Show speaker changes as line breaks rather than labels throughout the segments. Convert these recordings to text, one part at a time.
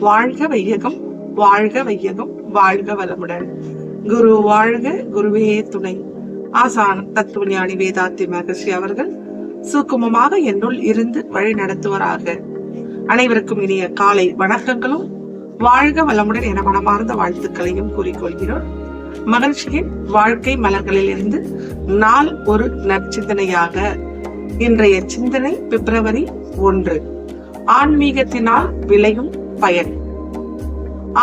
வாழ்க வையகம், வாழ்க வையகம், வாழ்க வளமுடன். குரு வாழ்க, குருவே துணை. ஆசான் தத்துவஞானி வேதாத்தி மகர்ஷி அவர்கள் சுக்குமமாக என்னுள் இருந்து வழி நடத்துவராக. அனைவருக்கும் இனிய காலை வணக்கங்களும் வாழ்க வளமுடன் என மனமார்ந்த வாழ்த்துக்களையும் கூறிக்கொள்கிறோம். மகிழ்ச்சியின் வாழ்க்கை மலர்களில் இருந்து நாள் ஒரு நற்சிந்தனையாக இன்றைய சிந்தனை பிப்ரவரி 1. ஆன்மீகத்தினால் விளையும் பயன்.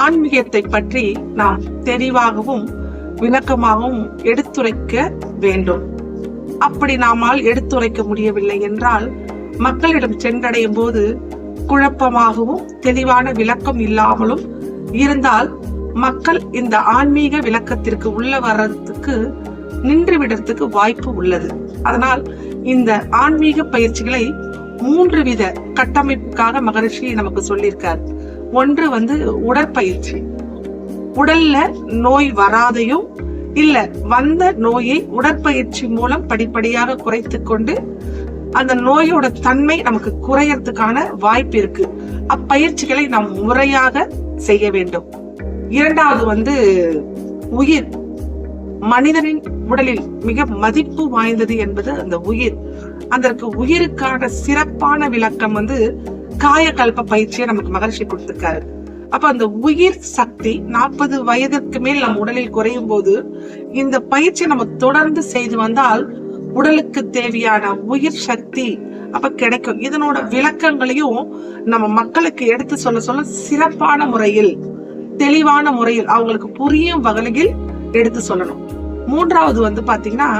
ஆன்மீகத்தை பற்றி நாம் தெளிவாகவும் விளக்கமாகவும் எடுத்துரைக்க வேண்டும். அப்படி நாமால் எடுத்துரைக்க முடியவில்லை என்றால் மக்களிடம் சென்றடையும் போது குழப்பமாகவும் தெளிவான விளக்கம் இல்லாமலும் இருந்தால் மக்கள் இந்த ஆன்மீக விளக்கத்திற்கு உள்ள வர்றதுக்கு நின்று விடுறதுக்கு வாய்ப்பு உள்ளது. அதனால் இந்த ஆன்மீக பயிற்சிகளை 3 வித கட்டமைப்புக்காக மகரிஷி நமக்கு சொல்லியிருக்கார். ஒன்று உடற்பயிற்சி. உடல்ல நோய் வராதையும் இல்ல வந்த நோயை உடற்பயிற்சி மூலம் படிப்படியாக குறைத்து கொண்டு அந்த நோயோட தன்மை நமக்கு குறையறதுக்கான வாய்ப்பு இருக்கு. அப்பயிற்சிகளை நாம் முறையாக செய்ய வேண்டும். இரண்டாவது உயிர். மனிதனின் உடலில் மிக மதிப்பு வாய்ந்தது என்பது அந்த உயிர். அதற்கு உயிருக்கான சிறப்பான விளக்கம் காயகல்ப பயிற்சியை நமக்கு மகரிஷி கொடுத்திருக்காரு. அப்ப அந்த உயிர் சக்தி 40 வயதிற்கு மேல் நம் உடலில் குறையும் போது இந்த பயிற்சியை நம்ம தொடர்ந்து செய்து வந்தால் உடலுக்கு தேவையான உயிர் சக்தி அப்ப கிடைக்கும். இதனோட விளக்கங்களையும் நம்ம மக்களுக்கு எடுத்து சொல்ல சிறப்பான முறையில் தெளிவான முறையில் அவங்களுக்கு புரியும் வகையில் எடுத்து சொல்லணும். மூன்றாவது பாத்தீங்கன்னா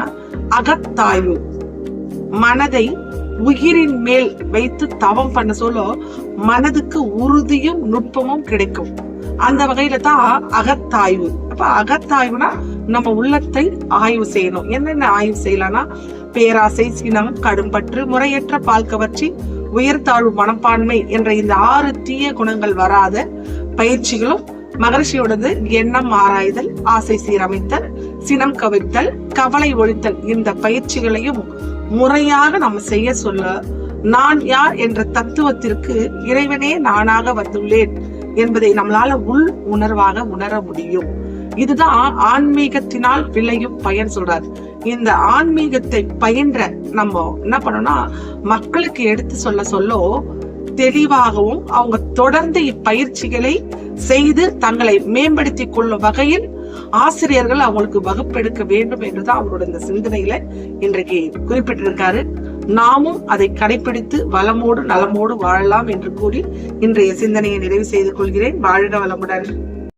அகத்தாய்வு. மனதை உயிரின் மேல் வைத்து தவம் பண்ண சொல்ல மனதுக்கு உறுதியும் நுட்பமும் கிடைக்கும். அந்த வகையில தான் அகத்தாய்வு. அப்ப அகத்தாய்வுனா நம்ம உள்ளத்தை ஆய்வு செய்யணும். என்னென்ன ஆய்வு செய்யலாம்னா பேராசை, சினம், கடும்பற்று, முறையற்ற பால் கவர்ச்சி, உயர்த்தாழ்வு மனப்பான்மை என்ற இந்த 6 தீய குணங்கள் வராத பயிற்சிகளும் மகரிஷியோடது எண்ணம் ஆராய்தல், ஆசை சீரமைத்தல், சினம் கவிழ்த்தல், கவலை ஒழித்தல் இந்த பயிற்சிகளையும் முறையாக நம்ம செய்ய சொல்ல நான் யார் என்ற தத்துவத்திற்கு இறைவனே நானாக வந்துள்ளேன் என்பதை நம்மளால உள் உணர்வாக உணர முடியும். இதுதான் ஆன்மீகத்தினால் விளையும் பயன் சொல்றாரு. இந்த ஆன்மீகத்தை பயின்ற நம்ம என்ன பண்ணோம்னா மக்களுக்கு எடுத்து சொல்ல தெளிவாகவும் அவங்க தொடர்ந்து இப்பயிற்சிகளை செய்து தங்களை மேம்படுத்திக் கொள்ளும் வகையில் ஆசிரியர்கள் அவங்களுக்கு வகுப்பெடுக்க வேண்டும் என்றுதான் அவரோட இந்த சிந்தனையில இன்றைக்கு குறிப்பிட்டிருக்காரு. நாமும் அதை கடைபிடித்து வளமோடு நலமோடு வாழலாம் என்று கூறி இன்றைய சிந்தனையை நிறைவு செய்து கொள்கிறேன். வாழ்க வளமுடன்.